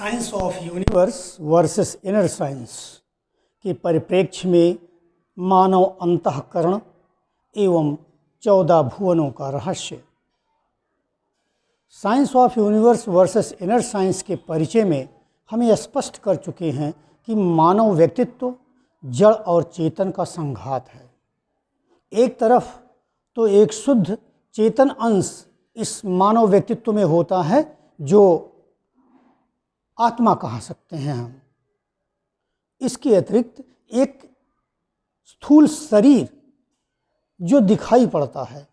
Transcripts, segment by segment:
Science of universe versus inner science के परिप्रेक्ष्य में मानव अंतःकरण एवं 14 भुवनों का रहस्य। Science of universe versus inner science के परिचय में हम ये स्पष्ट कर चुके हैं कि मानव व्यक्तित्व जड़ और चेतन का संघात है। एक तरफ तो एक शुद्ध चेतन अंश इस मानव व्यक्तित्व में होता है जो आत्मा कह सकते हैं हम। इसके अतिरिक्त एक स्थूल शरीर जो दिखाई पड़ता है,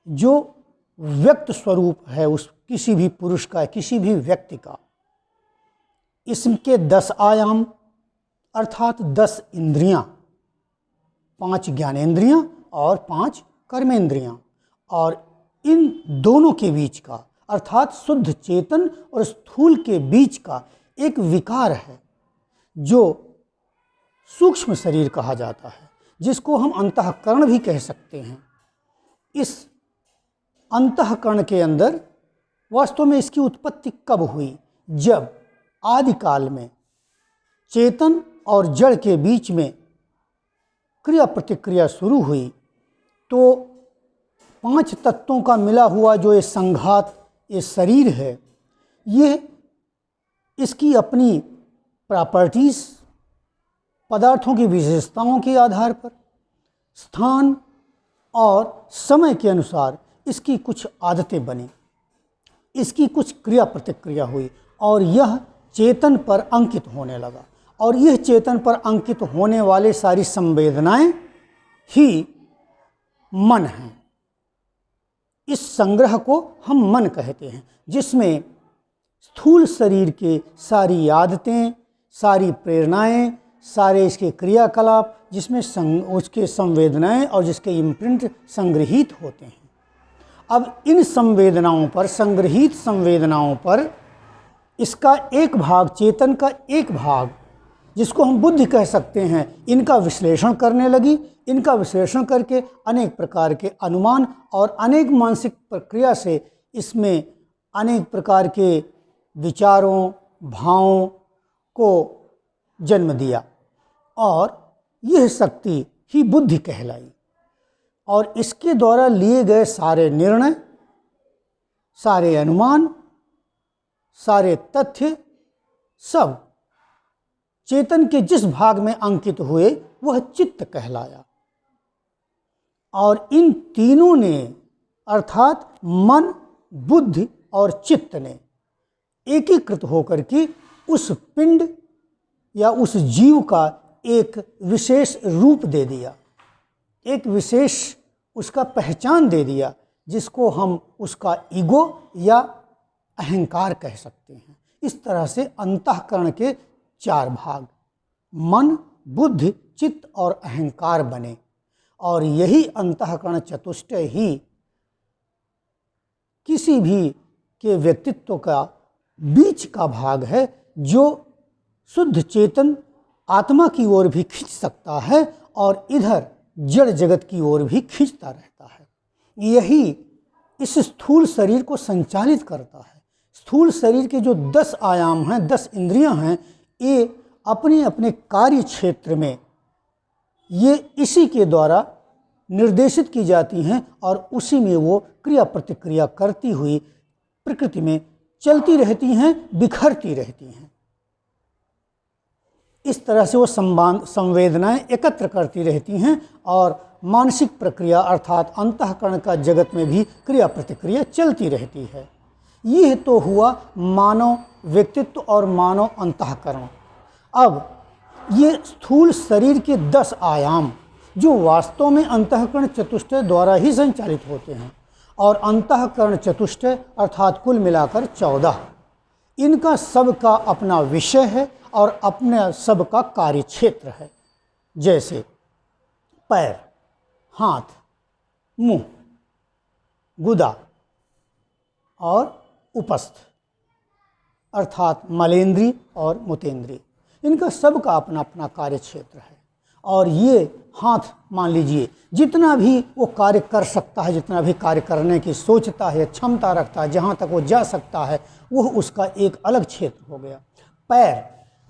जो व्यक्त स्वरूप है उस किसी भी पुरुष का, किसी भी व्यक्ति का। इसके 10 आयाम अर्थात 10 इंद्रियां, 5 ज्ञानेंद्रियां और 5 कर्मेंद्रियां, और इन दोनों के बीच का अर्थात शुद्ध चेतन और स्थूल के बीच का एक विकार है जो सूक्ष्म शरीर कहा जाता है, जिसको हम अंतःकरण भी कह सकते हैं। इस अंतःकरण के अंदर वास्तव में इसकी उत्पत्ति कब हुई? जब आदिकाल में चेतन और जड़ के बीच में क्रिया प्रतिक्रिया शुरू हुई तो 5 तत्वों का मिला हुआ जो ये संघात, ये शरीर है, ये इसकी अपनी प्रॉपर्टीज़, पदार्थों की विशेषताओं के आधार पर, स्थान और समय के अनुसार इसकी कुछ आदतें बनी, इसकी कुछ क्रिया प्रतिक्रिया हुई और यह चेतन पर अंकित होने लगा। और यह चेतन पर अंकित होने वाले सारी संवेदनाएं ही मन हैं। इस संग्रह को हम मन कहते हैं, जिसमें स्थूल शरीर के सारी आदतें, सारी प्रेरणाएं, सारे इसके क्रियाकलाप, जिसमें उसके संवेदनाएं और जिसके इम्प्रिंट संग्रहित होते हैं। अब इन संवेदनाओं पर, संग्रहित संवेदनाओं पर इसका एक भाग, चेतन का एक भाग जिसको हम बुद्धि कह सकते हैं, इनका विश्लेषण करने लगी। इनका विश्लेषण करके अनेक प्रकार के अनुमान और अनेक मानसिक प्रक्रिया से इसमें अनेक प्रकार के विचारों, भावों को जन्म दिया और यह शक्ति ही बुद्धि कहलाई। और इसके द्वारा लिए गए सारे निर्णय, सारे अनुमान, सारे तथ्य सब चेतन के जिस भाग में अंकित हुए वह चित्त कहलाया। और इन तीनों ने अर्थात मन, बुद्धि और चित्त ने एकीकृत होकर के उस पिंड या उस जीव का एक विशेष रूप दे दिया, एक विशेष उसका पहचान दे दिया, जिसको हम उसका ईगो या अहंकार कह सकते हैं। इस तरह से अंतःकरण के 4 भाग, मन, बुद्धि, चित्त और अहंकार बने। और यही अंतःकरण चतुष्टय ही किसी भी के व्यक्तित्व का बीच का भाग है, जो शुद्ध चेतन आत्मा की ओर भी खींच सकता है और इधर जड़ जगत की ओर भी खींचता रहता है। यही इस स्थूल शरीर को संचालित करता है। स्थूल शरीर के जो 10 आयाम हैं, 10 इंद्रियां हैं, ये अपने अपने कार्य क्षेत्र में ये इसी के द्वारा निर्देशित की जाती हैं और उसी में वो क्रिया प्रतिक्रिया करती हुई प्रकृति में चलती रहती हैं, बिखरती रहती हैं। इस तरह से वो संवेदनाएं एकत्र करती रहती हैं और मानसिक प्रक्रिया अर्थात अंतःकरण का जगत में भी क्रिया प्रतिक्रिया चलती रहती है। यह तो हुआ मानव व्यक्तित्व और मानव अंतःकरण। अब ये स्थूल शरीर के 10 आयाम जो वास्तव में अंतःकरण चतुष्टय द्वारा ही संचालित होते हैं, और अंतःकरण चतुष्टय अर्थात कुल मिलाकर 14, इनका सबका अपना विषय है और अपने सबका कार्य क्षेत्र है। जैसे पैर, हाथ, मुंह, गुदा और उपस्थ अर्थात मलेंद्री और मुतेंद्री, इनका सबका अपना अपना कार्य क्षेत्र है। और ये हाथ मान लीजिए जितना भी वो कार्य कर सकता है, जितना भी कार्य करने की सोचता है, क्षमता रखता है, जहाँ तक वो जा सकता है वह उसका एक अलग क्षेत्र हो गया। पैर,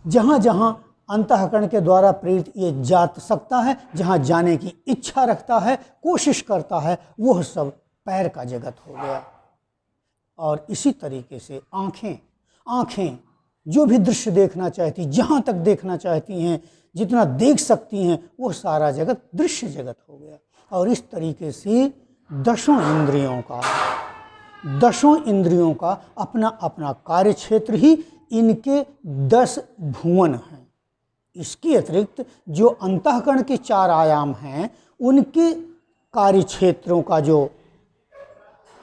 जहाँ जहाँ अंतःकरण के द्वारा प्रेरित ये जा सकता है, जहाँ जाने की इच्छा रखता है, कोशिश करता है, वह सब पैर का जगत हो गया। और इसी तरीके से आँखें, आँखें जो भी दृश्य देखना चाहती, जहाँ तक देखना चाहती हैं, जितना देख सकती हैं, वो सारा जगत दृश्य जगत हो गया। और इस तरीके से दसों इंद्रियों का अपना अपना कार्य क्षेत्र ही इनके 10 भुवन हैं। इसके अतिरिक्त जो अंतःकरण के 4 आयाम हैं, उनके कार्य क्षेत्रों का जो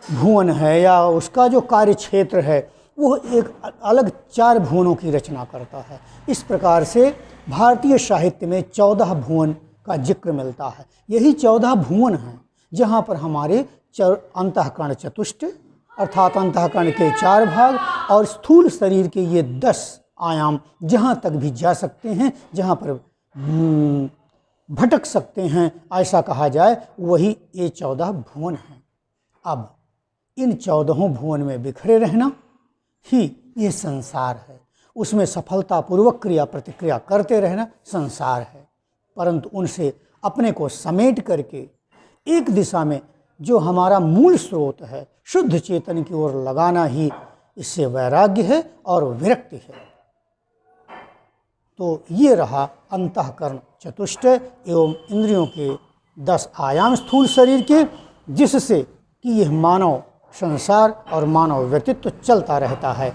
भुवन है या उसका जो कार्य क्षेत्र है, वो एक अलग 4 भुवनों की रचना करता है। इस प्रकार से भारतीय साहित्य में 14 भुवन का जिक्र मिलता है। यही 14 भुवन हैं जहाँ पर हमारे अंतःकरण चतुष्ट अर्थात अंतःकरण के 4 भाग और स्थूल शरीर के ये 10 आयाम जहाँ तक भी जा सकते हैं, जहाँ पर भटक सकते हैं, ऐसा कहा जाए, वही ये 14 भुवन हैं। अब इन 14 भुवन में बिखरे रहना ही ये संसार है, उसमें सफलतापूर्वक क्रिया प्रतिक्रिया करते रहना संसार है। परंतु उनसे अपने को समेट करके एक दिशा में जो हमारा मूल स्रोत है, शुद्ध चेतन की ओर लगाना ही इससे वैराग्य है और विरक्ति है। तो ये रहा अंतःकरण चतुष्ट एवं इंद्रियों के 10 आयाम स्थूल शरीर के, जिससे कि यह मानव संसार और मानव व्यक्तित्व चलता रहता है।